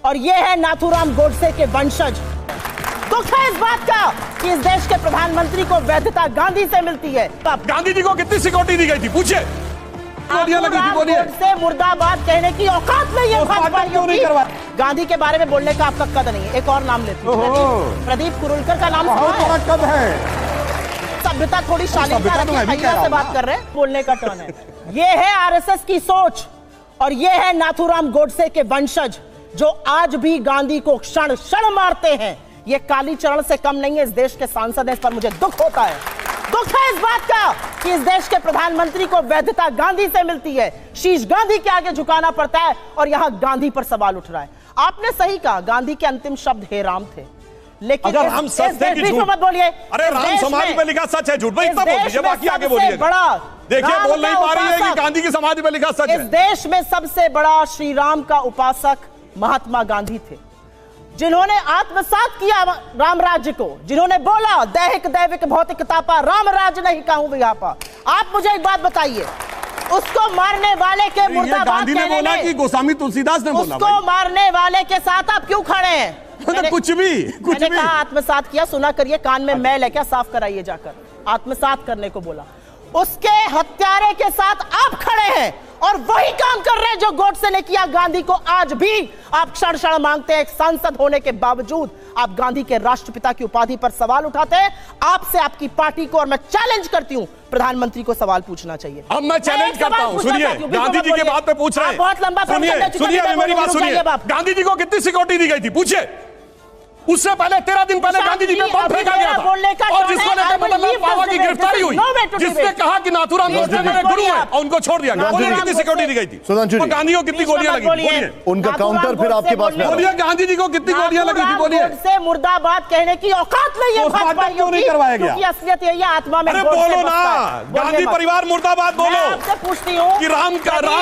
और ये है नाथूराम गोडसे के वंशज। दुख है इस बात का कि इस देश के प्रधानमंत्री को वैधता गांधी से मिलती है। गांधी जी को कितनी सिक्योरिटी दी गई थी पूछे? गोडसे मुर्दाबाद कहने की औकात नहीं है भाजपाइयों की। गांधी के बारे में बोलने का आपका कद नहीं है। एक और नाम लेते हैं, प्रदीप कुरुलकर का नाम सुना है? सभ्यता थोड़ी शालीनता रखी, से बात कर रहे हैं, बोलने का टर्न है। ये है आरएसएस की सोच और ये है नाथूराम गोडसे के वंशज जो आज भी गांधी को क्षण क्षण मारते हैं। ये कालीचरण से कम नहीं है, इस देश के सांसद हैं, इस पर मुझे दुख होता है। दुख है इस बात का कि इस देश के प्रधानमंत्री को वैधता गांधी से मिलती है। शीश गांधी के आगे झुकाना पड़ता है और यहां गांधी पर सवाल उठ रहा है। आपने सही कहा, गांधी के अंतिम शब्द हे राम थे, लेकिन अगर हम सच थे कि झूठ मत बोलिए। अरे राम समाधि पे लिखा सच है, झूठ में इतना बोल दीजिए, बाकी आगे बोलिए। बड़ा देखिए, बोल नहीं पा रही है कि गांधी की समाधि पे लिखा सच है। इस देश में सबसे बड़ा श्री राम का उपासक महात्मा गांधी थे, जिन्होंने आत्मसात किया राम राज्य को, जिन्होंने बोला दैहिक दैविक भौतिक तापा राम राज्य नहीं कहूं व्यापा। आप मुझे एक बात बताइए, उसको मारने वाले के मुर्दाबाद गांधी ने बोला कि गोस्वामी तुलसीदास ने बोला, उसको मारने वाले के साथ आप क्यों खड़े हैं? कुछ भी मैंने कहा आत्मसात किया, सुना करिए, कान में मैल है क्या, साफ कराइए जाकर। आत्मसात करने को बोला, उसके हत्यारे के साथ आप खड़े हैं और वही काम कर रहे हैं जो गोडसे ने किया। गांधी को आज भी आप क्षण क्षण मांगते हैं। एक सांसद होने के बावजूद आप गांधी के राष्ट्रपिता की उपाधि पर सवाल उठाते हैं। आपसे, आपकी पार्टी को, और मैं चैलेंज करती हूं, प्रधानमंत्री को सवाल पूछना चाहिए। अब मैं चैलेंज करता हूं, सुनिए, गांधी जी के बात पे पूछ रहे हैं, बहुत लंबा, सुनिए मेरी बात सुनिए। गांधी जी को कितनी सिक्योरिटी दी गई थी पूछे? उससे पहले 13 दिन पहले गांधी जी पे बम फेंका गया था और जिसको लेकर मदनलाल पावा की गिरफ्तारी हुई, जिसने कहा कि नाथूराम गोडसे मेरे गुरु हैं, और उनको छोड़ दिया गया। बोलिए कितनी सिक्योरिटी दी गई थी? सुधांशु, गांधी को कितनी गोलियां लगी थी? बोलिए उनका काउंटर फिर आपके पास में। बोलिए गांधी जी को कितनी गोलियां लगी थी? बोलिए। गोडसे मुर्दाबाद कहने की औकात नहीं है भाजपाइयों की, करवाया गया। क्योंकि असलियत यही है, आत्मा में अरे बोलो ना, गांधी परिवार मुर्दाबाद बोलो। आपसे पूछती हूँ कि राम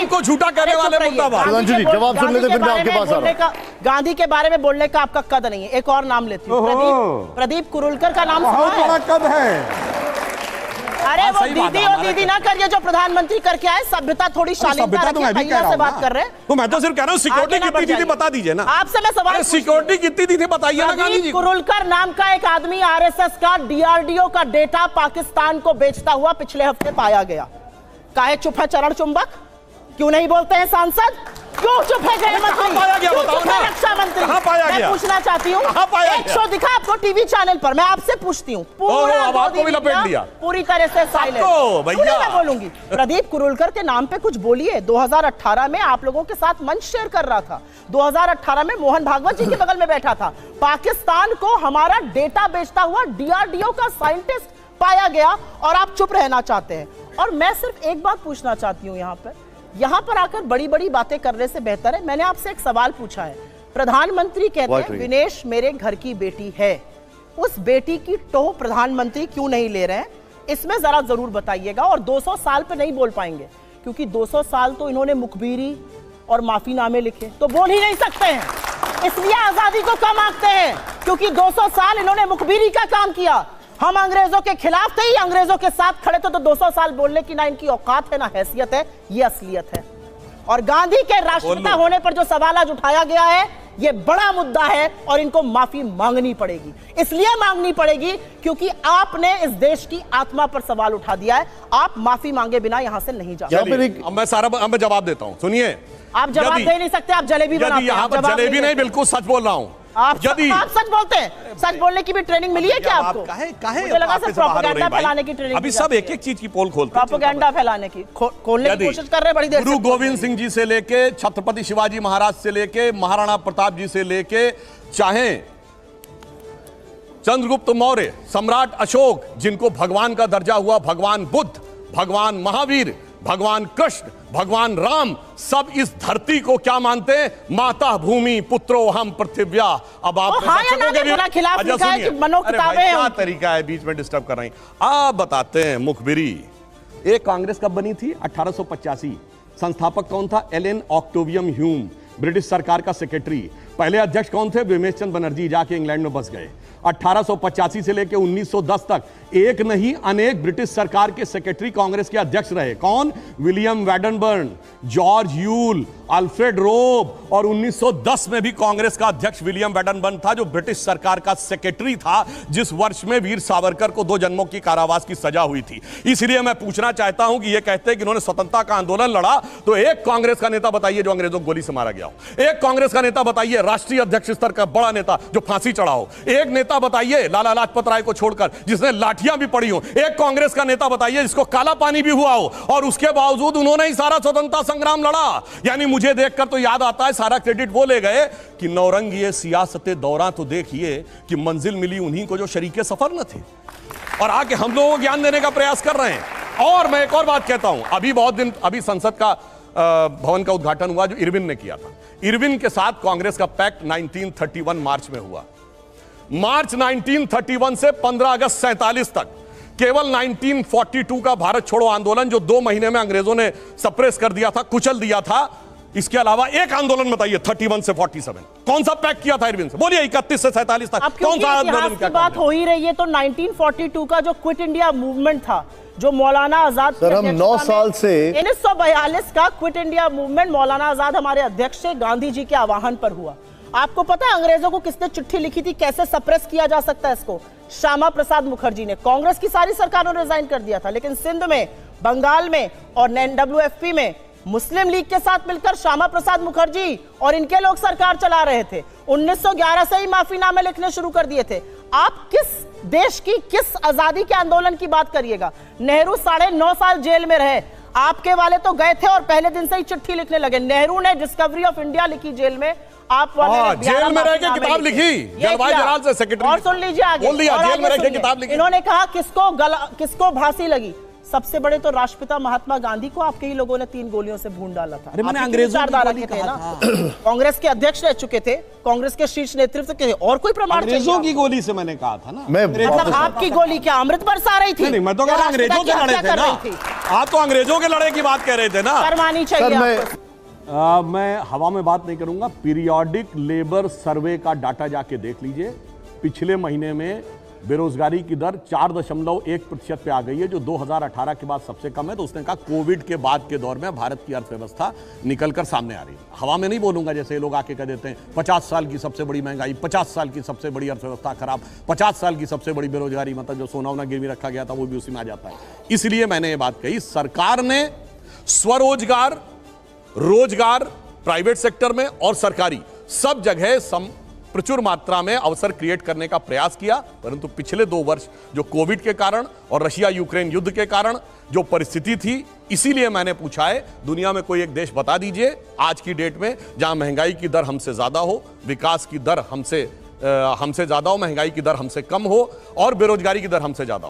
को झूठा कहने वाले मुर्दाबाद। सुधांशु जी जवाब सुन लेते, फिर मैं आपके पास आ रहा हूं। गांधी के बारे में बोलने का आपका कद नहीं है। एक और नाम लेती हूँ, प्रदीप कुरुलकर का नाम सुना है? कद है। अरे वो दीदी और दीदी ना करिए, जो प्रधानमंत्री करके आए। सभ्यता थोड़ी शालीनता रखिए, भैया से बात कर रहे हैं। तो मैं तो सिर्फ कह रहा हूँ सिक्योरिटी कितनी दी थी बता दीजिए ना। आपसे मैं सवाल, सिक्योरिटी कितनी दी थी बताइए ना गांधी जी। कुरुलकर नाम का एक आदमी आरएसएस का डीआरडीओ का डेटा पाकिस्तान को बेचता हुआ पिछले हफ्ते पाया गया। काहे चुप है चरण चुंबक? क्यों नहीं बोलते हैं सांसद? क्यों चुप है गृह मंत्री? पाया गया बताओ ना, रक्षा मंत्री? कहां पाया गया? मैं पूछना चाहती हूँ, एक शो दिखा आपको टीवी चैनल पर, मैं आपसे पूछती हूँ। पूरा आपको भी लपेट दिया, पूरी तरह से साइलेंट। भैया मैं बोलूंगी, प्रदीप कुरुलकर के नाम पे कुछ बोलिए। 2018 में आप लोगों के साथ मंच शेयर कर रहा था, 2018 में मोहन भागवत जी के बगल में बैठा था। पाकिस्तान को हमारा डेटा बेचता हुआ डीआरडीओ का साइंटिस्ट पाया गया और आप चुप रहना चाहते हैं। और मैं सिर्फ एक बात पूछना चाहती हूँ, यहां पर आकर बड़ी बड़ी बातें करने से बेहतर है, मैंने आपसे एक सवाल पूछा है। प्रधानमंत्री कहते हैं विनेश मेरे घर की बेटी है, उस बेटी की टोह प्रधानमंत्री क्यों नहीं ले रहे हैं? इसमें जरा जरूर बताइएगा। और 200 साल पे नहीं बोल पाएंगे, क्योंकि 200 साल तो इन्होंने मुखबिरी और माफीनामे लिखे, तो बोल ही नहीं सकते हैं। इसलिए आजादी को कम आंकते हैं, क्योंकि 200 साल इन्होंने मुखबिरी का काम किया। हम अंग्रेजों के खिलाफ थे, अंग्रेजों के साथ खड़े थे, तो 200 साल बोलने की ना इनकी औकात है ना हैसियत है, ये असलियत है। और गांधी के राष्ट्रपिता होने पर जो सवाल आज उठाया गया है, ये बड़ा मुद्दा है और इनको माफी मांगनी पड़ेगी। इसलिए मांगनी पड़ेगी क्योंकि आपने इस देश की आत्मा पर सवाल उठा दिया है। आप माफी मांगे बिना यहां से नहीं जा सकते। मैं जवाब देता हूं, सुनिए। आप जवाब दे नहीं सकते, आप जलेबी बनाते हैं। यहाँ पर जलेबी नहीं, बिल्कुल सच बोल रहा हूं। आप सच बोलते हैं? सच बोलने की भी ट्रेनिंग मिली है क्या आपको? मुझे लगा सिर्फ प्रोपेगेंडा फैलाने की ट्रेनिंग। अभी सब एक एक चीज की पोल खोलते हैं, प्रोपेगेंडा फैलाने की खोलने की कोशिश कर रहे हैं बड़ी देर से। गुरु गोविंद सिंह जी से लेके छत्रपति शिवाजी महाराज से लेके महाराणा प्रताप जी से लेके चाहे चंद्रगुप्त मौर्य, सम्राट अशोक, जिनको भगवान का दर्जा हुआ, भगवान बुद्ध, भगवान महावीर, भगवान कृष्ण, भगवान राम, सब इस धरती को क्या मानते हैं? माता भूमि पुत्रो हम पृथिव्या। अब आप क्या तरीका है, बीच में डिस्टर्ब कर रही हैं। आप बताते हैं मुखबिरी। एक कांग्रेस कब बनी थी? 1885। संस्थापक कौन था? एलन ऑक्टेवियम ह्यूम, ब्रिटिश सरकार का सेक्रेटरी। पहले अध्यक्ष कौन थे? विमेश चंद्र बनर्जी, जाके इंग्लैंड में बस गए। 1885 से लेकर 1910 तक एक नहीं अनेक ब्रिटिश सरकार के सेक्रेटरी कांग्रेस के अध्यक्ष रहे। कौन? विलियम वैडनबर्न, जॉर्ज यूल, अल्फ्रेड रोब, और 1910 में भी कांग्रेस का अध्यक्ष विलियम वैडनबर्न था, जो ब्रिटिश सरकार का सेक्रेटरी था, जिस वर्ष में वीर सावरकर को 2 जन्मों की कारावास की सजा हुई थी। इसलिए मैं पूछना चाहता हूं कि ये कहते हैं कि इन्होंने स्वतंत्रता का आंदोलन लड़ा, तो एक कांग्रेस का नेता बताइए जो अंग्रेजों को गोली से मारा गया हो। एक कांग्रेस का नेता बताइए, राष्ट्रीय अध्यक्ष स्तर का बड़ा नेता जो फांसी चढ़ा हो। एक नेता बताइए लाला लाजपत राय को छोड़कर जिसने लाठियां भी पड़ी हो। एक कांग्रेस का नेता बताइए जिसको काला पानी भी हुआ हो और उसके बावजूद उन्होंने ही सारा स्वतंत्रता संग्राम लड़ा। यानी मुझे देखकर तो याद आता है, सारा क्रेडिट वो ले गए कि नौरंगी सियासते दौरा तो देखिए कि मंजिल मिली उन्हीं को जो शरीके सफर न थे, और आके हम लोगों को ज्ञान देने का प्रयास कर रहे हैं। और मैं एक और बात कहता हूं, अभी संसद का भवन का उद्घाटन हुआ जो इरविन ने किया था। इरविन के साथ कांग्रेस का पैक्ट 1931 मार्च में हुआ। मार्च 1931 से 15 अगस्त 47 तक केवल 1942 का भारत छोड़ो आंदोलन जो 2 महीने में अंग्रेजों ने सप्रेस कर दिया था, कुचल दिया था, इसके अलावा एक आंदोलन बताइए 31 से 47 कौन सा पैक्ट किया था इरविन से? बोलिए 31 से 47 तक कौन सा आंदोलन किया? बात हो ही रही है तो 1942 का जो क्विट इंडिया मूवमेंट था, जो मौलाना आजाद, सर हम 9 साल से 1942 का quit India movement Maulana Azad हमारे अध्यक्ष से गांधी जी के आह्वान पर हुआ। आपको पता है अंग्रेजों को किसने चिट्ठी लिखी थी, कैसे सप्रेस किया जा सकता है इसको? श्यामा प्रसाद मुखर्जी ने। कांग्रेस की सारी सरकारों ने रिजाइन कर दिया था, लेकिन सिंध में, बंगाल में और NWFP में मुस्लिम लीग के साथ मिलकर श्यामा प्रसाद मुखर्जी और इनके लोग सरकार चला रहे थे। 1911 से ही माफीनामे लिखने शुरू कर दिए थे। आप किस देश की, किस आजादी के आंदोलन की बात करिएगा? नेहरू 9.5 साल जेल में रहे, आपके वाले तो गए थे और पहले दिन से ही चिट्ठी लिखने लगे। नेहरू ने डिस्कवरी ऑफ इंडिया लिखी जेल में, आप वाले जेल में रह के किताब लिखी, जलवायु जलाल से सेक्रेटरी। और सुन लीजिए आगे, बोल दिया जेल में रह के किताब लिखी। इन्होंने कहा किसको फांसी लगी? सबसे बड़े तो राष्ट्रपिता महात्मा गांधी को आपके ही लोगों ने 3 गोलियों से भून डाला था। अरे मैंने अंग्रेजों की गोली थे ना, कांग्रेस के अध्यक्ष रह चुके थे, कांग्रेस के शीर्ष नेतृत्व के, और कोई प्रमाण? अंग्रेजों की गोली से मैंने कहा था ना। मतलब आपकी गोली क्या अमृत बरसा रही थी? नहीं, मैं तो कह रहा अंग्रेजों के लड़े थे ना। आप तो अंग्रेजों के लड़े की बात कह रहे थे ना। फरमानी चाहिए। मैं हवा में बात नहीं करूंगा। पीरियोडिक लेबर सर्वे का डाटा जाके देख लीजिए। पिछले महीने में बेरोजगारी की दर 4.1% पे आ गई है, जो 2018 के बाद सबसे कम है। तो उसने कहा कोविड के बाद के दौर में भारत की अर्थव्यवस्था निकलकर सामने आ रही है। हवा में नहीं बोलूंगा जैसे लोग आके कह देते हैं 50 साल की सबसे बड़ी महंगाई, 50 साल की सबसे बड़ी अर्थव्यवस्था खराब, 50 साल की सबसे बड़ी बेरोजगारी, मतलब जो सोना वोना गिरवी रखा गया था वो भी उसी में आ जाता है। इसलिए मैंने ये बात कही, सरकार ने स्वरोजगार, रोजगार, प्राइवेट सेक्टर में और सरकारी सब जगह प्रचुर मात्रा में अवसर क्रिएट करने का प्रयास किया। परंतु पिछले 2 वर्ष जो कोविड के कारण और रशिया यूक्रेन युद्ध के कारण जो परिस्थिति थी, इसीलिए मैंने पूछा है दुनिया में कोई एक देश बता दीजिए आज की डेट में जहां महंगाई की दर हमसे ज्यादा हो, विकास की दर हमसे ज्यादा हो, महंगाई की दर हमसे कम हो और बेरोजगारी की दर हमसे ज्यादा हो।